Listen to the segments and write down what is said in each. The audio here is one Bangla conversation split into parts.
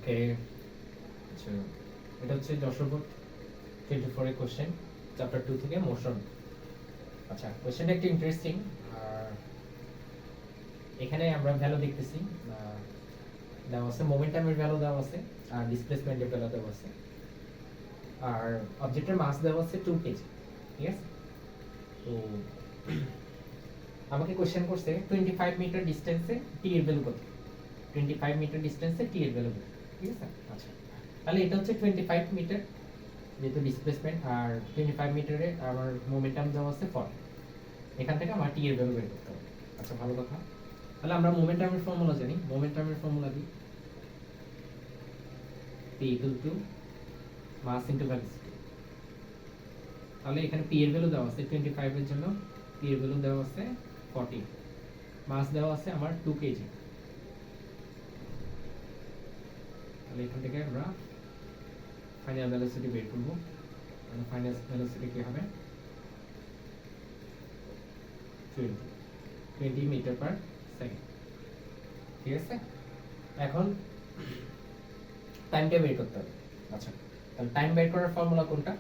ওকে, আচ্ছা, এটা হচ্ছে যশোর বোর্ড 24 এর কোশ্চেন, চ্যাপ্টার 2 থেকে মোশন। আচ্ছা, কোশ্চেনটা একটু ইন্টারেস্টিং। আর এখানে আমরা ভ্যালু দেখতেছি, দেওয়া আছে মোমেন্টামের ভ্যালু দেওয়া আছে, আর ডিসপ্লেসমেন্টের ভ্যালু দেওয়া আছে, আর অবজেক্টের মাস দেওয়া আছে 2 কেজি। ঠিক আছে, তো আমাকে কোশ্চেন করছে 25 মিটার ডিস্টেন্সে টি এর ভ্যালু কত। 25 মিটার ডিস্টেন্সে টি এর ভ্যালু কত। ঠিক আছে, আচ্ছা, তাহলে এটা হচ্ছে 25 মিটার যেহেতু ডিসপ্লেসমেন্ট, আর 25 মিটারে আমার মোমেন্টাম দেওয়া আছে 40। এখান থেকে আমার টি এর ভ্যালু বের করতে হবে। আচ্ছা, ভালো কথা। তাহলে আমরা মোমেন্টামের ফর্মুলা জানি। মোমেন্টামের ফর্মুলা দিই P equal to mass into velocity. তাহলে এখানে পি এর ভ্যালু দেওয়া আছে 25 এর জন্য, পি এর ভ্যালু দেওয়া আছে 40, মাস দেওয়া আছে আমার 2 কেজি। তাহলে এখান থেকে আমরা ফাইনাল ভেলোসিটি বের করব। ফাইনাল ভেলোসিটি কি হবে? 20 মিটার পার সেকেন্ড। ঠিক আছে, এখন টাইমটা বের করতে হবে। আচ্ছা, তাহলে টাইম বের করার ফর্মুলা কোনটা?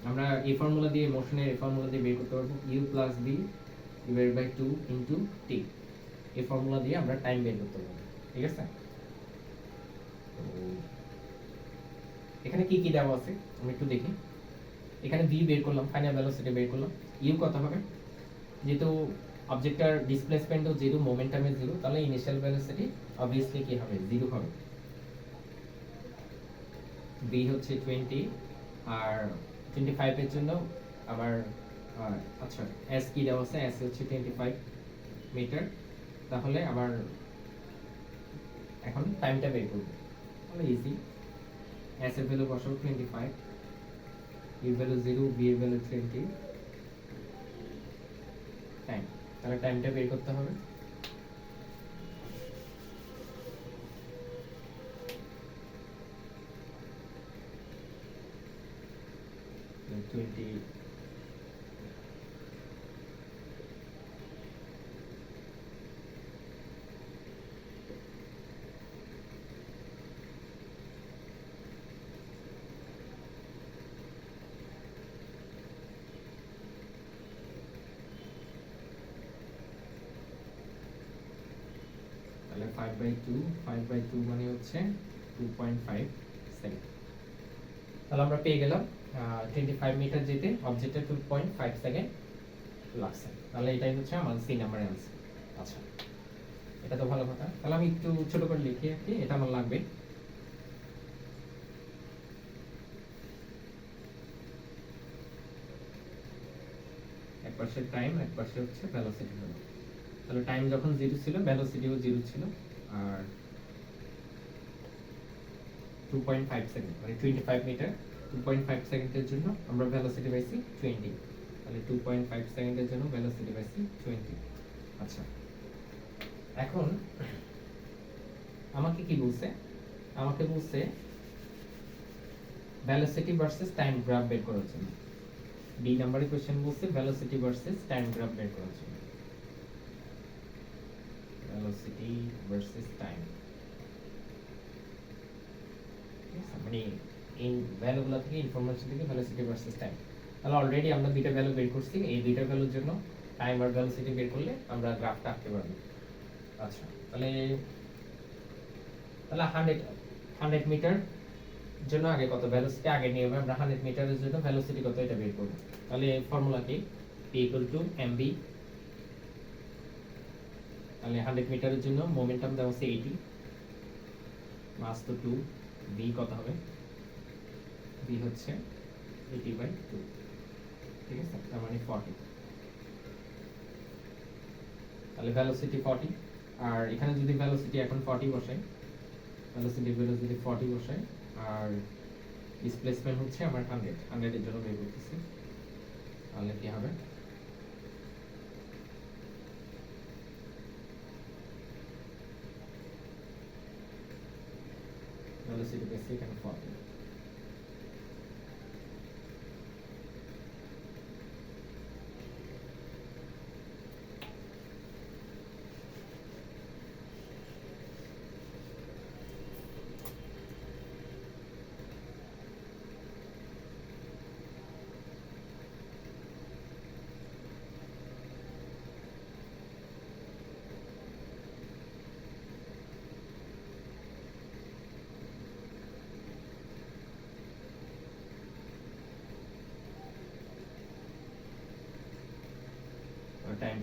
আমরা এই ফর্মুলা দিয়ে, মোশনের এই ফর্মুলা দিয়ে বের করতে পারবো, u plus v divided by 2 into t। এই ফর্মুলা দিয়ে আমরা টাইম বের করতে পারবো। ঠিক আছে, তো এখানে কি কি দেওয়া আছে আমরা একটু দেখি। এখানে v বের করলাম, ফাইনাল ভেলোসিটি বের করলাম। u কত হবে? যেহেতু অবজেক্টটার ডিসপ্লেসমেন্টও যেহেতু মোমেন্টামে 0, তাহলে ইনিশিয়াল ভেলোসিটি অবভিয়াসলি কি হবে? 0 হবে। v হচ্ছে 20, আর 25 এর জন্য আবার আচ্ছা, s কি দেওয়া আছে? s হচ্ছে 25 মিটার। তাহলে আবার এখন টাইমটা বের করব। তাহলে ইজি, s এর ভ্যালু বসাবো 25, u এর ভ্যালু 0, v এর ভ্যালু 20, টাইম। তাহলে টাইমটা বের করতে হবে। টোয়েন্টি তাহলে 5/2 মানে হচ্ছে 2.5 সেকেন্ড। তাহলে আমরা পেয়ে গেলাম 25 মিটার যেতে অবজেক্টের 2.5 সেকেন্ড লাগছে। তাহলে এটাই হচ্ছে আমার সি নাম্বারের আনসার। আচ্ছা, এটা তো ভালো কথা। তাহলে আমি একটু ছোট করে লিখি আর কি, এটা আমার লাগবে। এক পাশে টাইম, এক পাশে হচ্ছে ভেলোসিটি হলো। তাহলে টাইম যখন 0 ছিল, ভেলোসিটিও 0 ছিল, আর 2.5 সেকেন্ড মানে 25 মিটার 2.5 সেকেন্ডের জন্য আমরা ভেলোসিটি পাইছি 20। তাহলে 2.5 সেকেন্ডের জন্য ভেলোসিটি পাইছি 20। আচ্ছা, এখন আমাকে কি বলছে? আমাকে বলছে ভেলোসিটি ভার্সেস টাইম গ্রাফ বের করার জন্য। ডি নাম্বারের কোশ্চেন বলছে ভেলোসিটি ভার্সেস টাইম গ্রাফ বের করার জন্য। ভেলোসিটি ভার্সেস টাইম, মানে এই ভ্যালুগুলো থেকে, ইনফরমেশন থেকে ভেলোসিটি ভার্সেস টাইম। তাহলে অলরেডি আমরা দুইটা ভ্যালু বের করছি। এই দুইটা ভ্যালুর জন্য টাইম আর ভেলোসিটি বের করলে আমরা গ্রাফটা আঁকতে পারবো। আচ্ছা, তাহলে 100 মিটার জন্য আগে কত ভেলোসিটি, আগে নিয়মে আমরা 100 মিটারের জন্য ভেলোসিটি কত এটা বের করব। তাহলে ফর্মুলা কি? p = mv। তাহলে 100 মিটারের জন্য মোমেন্টাম দেওয়া আছে 80, মাস তো 2, v কত হবে? v হচ্ছে 80/2। ঠিক আছে, তার মানে 40। তাহলে ভেলোসিটি 40, আর এখানে যদি ভেলোসিটি এখন 40 বসাই, ভেলোসিটি যদি 40 বসাই, আর ডিসপ্লেসমেন্ট হচ্ছে আমার 100 এর জন্য বের করতেছি, তাহলে কি হবে? ভেলোসিটি পেয়েছি এখানে 40।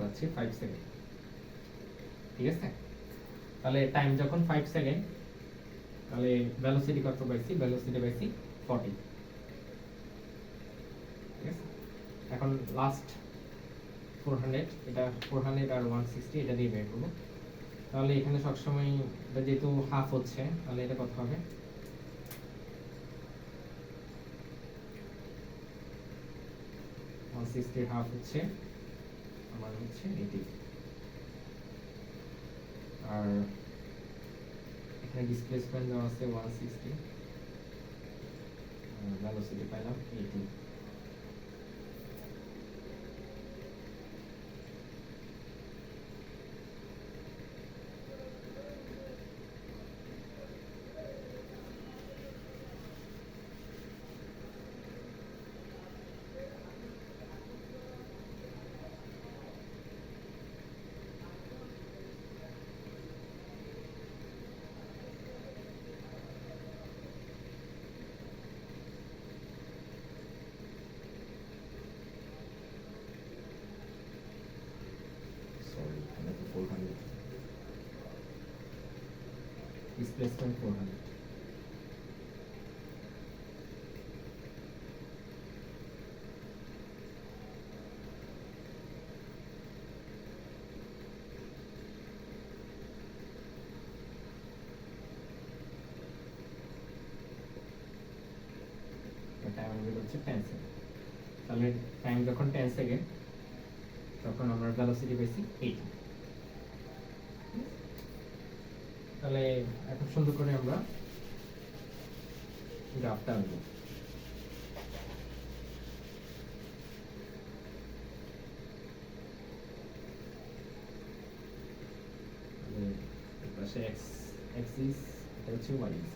বাড়াচ্ছি 5 সেকেন্ড, ঠিক আছে? তাহলে টাইম যখন 5 সেকেন্ড, তাহলে ভেলোসিটি কত পাইছি? ভেলোসিটি পাইছি 40, ঠিক আছে? এখন লাস্ট 400, এটা 400 আর 160 এটা দিয়ে বের করব। তাহলে এখানে সবসময় এটা যেহেতু হাফ হচ্ছে, তাহলে এটা কত হবে? 160 হাফ হচ্ছে আমার হচ্ছে 80, আর এখানে ডিসপ্লেসমেন্ট দেওয়া আছে 160, ভেলোসিটি পাইলাম 80। সরি, এখানে তো 400, ডিসপ্লেসমেন্ট 400। টাইম বের হচ্ছে 10 সেকেন্ড। তাহলে টাইম যখন 10 সেকেন্ড, তখন আমরা ভেলোসিটি পেয়েছি 80। তাহলে এখন সুন্দর করে আমরা গ্রাফটা আনবো। পাশে x অ্যাক্সিস, এটা হচ্ছে y অ্যাক্সিস।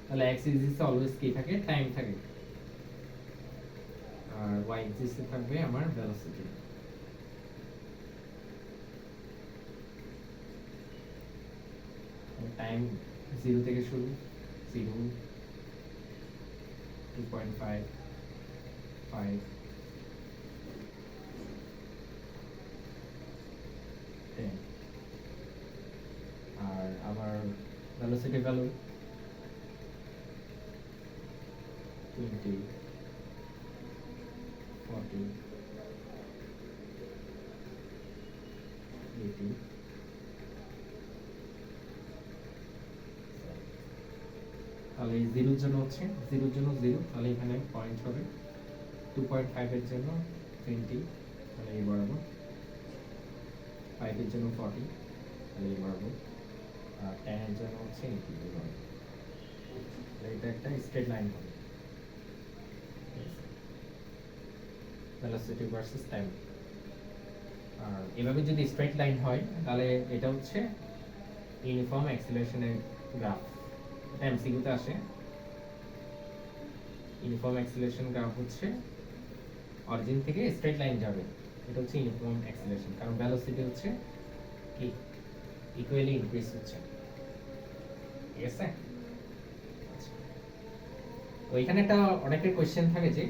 তাহলে x অ্যাক্সিসে অলওয়েজ কি থাকে? টাইম থাকে, আর y অ্যাক্সিসে থাকবে আমার ভেলোসিটি। টাইম 0 থেকে শুরু, 0, 2.5, 5, 10, আর আবার ভেলোসিটি ভ্যালু 20, 40, 80, তাহলে 0 এর জন্য হচ্ছে 0 এর জন্য 0, তাহলে এখানে পয়েন্ট হবে। 2.5 এর জন্য 20, তাহলে এই বরাবর। 5 এর জন্য 40, তাহলে এই বরাবর। আর 10 এর জন্য হচ্ছে 80, এই বরাবর। এটা একটা স্ট্রেট লাইন হবে, ভেলোসিটি ভার্সেস টাইম। আর এভাবে যদি স্ট্রেট লাইন হয়, তাহলে এটা হচ্ছে ইউনিফর্ম অ্যাক্সিলারেশনের গ্রাফ। এটা এমসিকিউতে আসে। ইউনিফর্ম অ্যাক্সিলারেশন গ্রাফ হচ্ছে অরিজিন থেকে স্ট্রেট লাইন যাবে, এটা হচ্ছে ইউনিফর্ম অ্যাক্সিলারেশন, কারণ ভেলোসিটি হচ্ছে কি ইকুয়ালি ইনক্রিজ হচ্ছে, ঠিক আছে? তো এখানে একটা অনেকের কোশ্চেন থাকে যে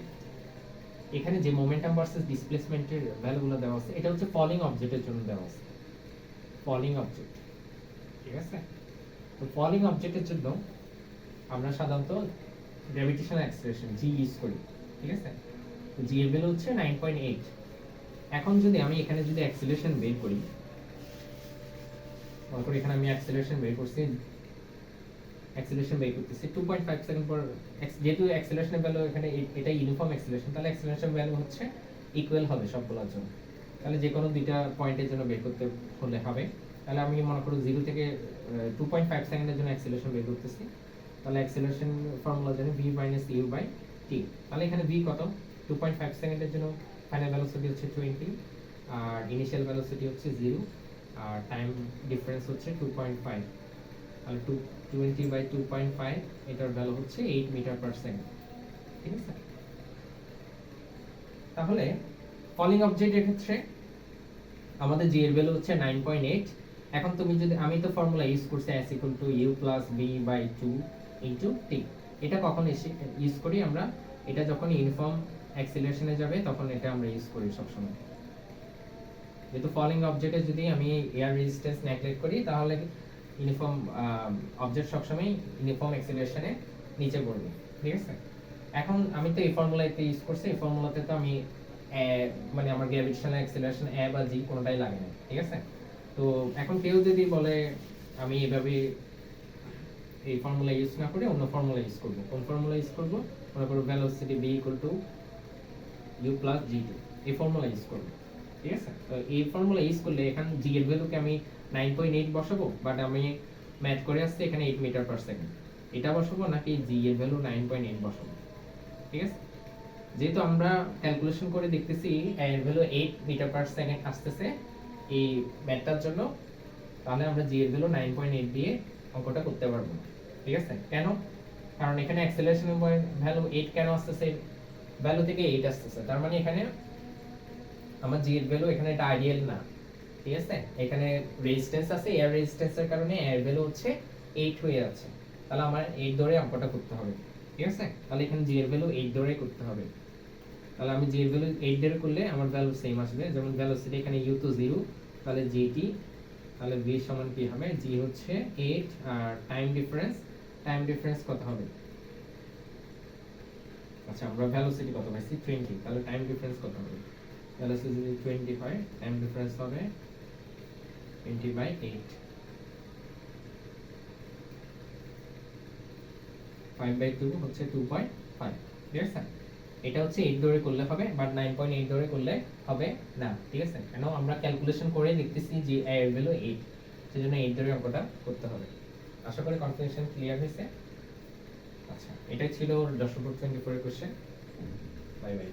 এখানে যে মোমেন্টাম ভার্সেস ডিসপ্লেসমেন্টের ভ্যালুগুলো দেওয়া আছে, এটা হচ্ছে ফলিং অবজেক্টের জন্য দেওয়া আছে, ফলিং অবজেক্ট, ঠিক আছে? তো ফলিং অবজেক্টের জন্য আমরা সাধারণত গ্র্যাভিটেশনাল অ্যাক্সিলারেশন জি ইউজ করি, ঠিক আছে? তো জি এর ভ্যালু হচ্ছে 9.8। এখন যদি আমি এখানে যদি অ্যাক্সিলারেশন বের করি, মনে করি এখানে আমি অ্যাক্সিলারেশন বের করছি, অ্যাক্সিলারেশন বের করতেছি 2.5 সেকেন্ড পর, যেহেতু অ্যাক্সিলারেশনের ভ্যালু এখানে এটা ইউনিফর্ম অ্যাক্সিলারেশন, তাহলে অ্যাক্সিলারেশন ভ্যালু হচ্ছে ইকুয়াল হবে সবগুলোর জন্য। তাহলে যে কোনো দুইটা পয়েন্টের জন্য বের করতে হলে হবে। তাহলে আমি মনে করো 0 থেকে 2.5 সেকেন্ডের জন্য অ্যাক্সিলারেশন বের করতেছি, তাহলে অ্যাক্সিলারেশন ফর্মুলা জানি v - u / t। তাহলে এখানে v কত? 2.5 সেকেন্ডের জন্য ফাইনাল ভেলোসিটি হচ্ছে 20, আর ইনিশিয়াল ভেলোসিটি হচ্ছে 0, আর টাইম ডিফারেন্স হচ্ছে 2.5, তাহলে 20/2.5, এটার ভ্যালু হচ্ছে 8 মিটার পার সেকেন্ড, ঠিক আছে? তাহলে ফলিং অবজেক্টের ক্ষেত্রে আমাদের জি এর ভ্যালু হচ্ছে 9.8। এখন তুমি যদি, আমি তো ফর্মুলা ইউজ করছি s = u + v/2 * t। এটা কখন ইউজ করি আমরা? এটা যখন ইউনিফর্ম অ্যাক্সিলারেশনে যাবে তখন এটা আমরা ইউজ করি সবসময়। যেহেতু ফলিং অবজেক্টে যদি আমি এয়ার রেজিস্ট্যান্স নেগলেক্ট করি তাহলে ইউনিফর্ম অবজেক্ট সবসময় ইউনিফর্ম অ্যাক্সিলারেশনে নিচে পড়বে, ঠিক আছে। এখন আমি তো এই ফর্মুলাতে ইউজ করছি, এই ফর্মুলাতে তো আমি মানে আমার গ্র্যাভিটেশনাল অ্যাক্সিলারেশন এ বা জি কোনোটাই লাগে না, ঠিক আছে। তো এখন কেউ যদি বলে আমি এভাবে এই ফর্মুলা ইউজ না করে অন্য ফর্মুলা ইউজ করব, কোন ফর্মুলা ইউজ করব? মনে করো velocity v u plus g2, এই ফর্মুলা ইউজ করব, ঠিক আছে। তো এই ফর্মুলা ইউজ করলে এখানে g এর ভ্যালুকে আমি 9.8 বসাবো, বাট আমি ম্যাথ করে আসছি এখানে 8 মিটার পার সেকেন্ড, এটা বসাবো নাকি g এর ভ্যালু 9.8 বসাবো, ঠিক আছে। যেহেতু আমরা ক্যালকুলেশন করে দেখতেছি এর ভ্যালু 8 মিটার পার সেকেন্ড আসতেছে এই ম্যাথটার জন্য, তাহলে আমরা g এর ভ্যালু 9.8 দিয়ে অঙ্কটা করতে পারবো না, ঠিক আছে। কেন? কারণ এখানে অ্যাক্সেলারেশনের ভ্যালু 8 কেন আসতেছে? ভ্যালু থেকে 8 আসতেছে, তার মানে এখানে আমার g এর ভ্যালু এখানে এটা আইডিয়াল না, ঠিক আছে। এখানে রেজিস্ট্যান্স আছে, এয়ার রেজিস্ট্যান্সের কারণে এর ভ্যালু হচ্ছে 8 হয়ে যাচ্ছে, তাহলে আমার 8 ধরে অঙ্কটা করতে হবে, ঠিক আছে। তাহলে এখানে g এর ভ্যালু 8 ধরে করতে হবে, তাহলে আমি g এর ভ্যালু 8 ধরে করলে আমার ভ্যালু সেম আসবে, যেমন ভেলোসিটি এখানে u তো 0, তাহলে gt, তাহলে v সমান কি হবে? g হচ্ছে 8 আর টাইম ডিফারেন্স কত হবে? আচ্ছা, আমরা ভেলোসিটি কত পাইছি? 20, তাহলে টাইম ডিফারেন্স কত হবে? ভেলোসিটি যদি 20 হয়, টাইম ডিফারেন্স হবে 20/8, 5/2 হচ্ছে 2.5, ঠিক আছে। এটা হচ্ছে 8 ধরে করলে হবে, বাট 9.8 ধরে করলে হবে না, ঠিক আছে। কেন? আমরা ক্যালকুলেশন করে দেখতেছি যে এর ভ্যালু 8, সেজন্য 8 ধরে অঙ্কটা করতে হবে। আশা করি কনফিউশন ক্লিয়ার হয়েছে। আচ্ছা, এটাই ছিল 10/24 এর কোশ্চেন। Bye bye.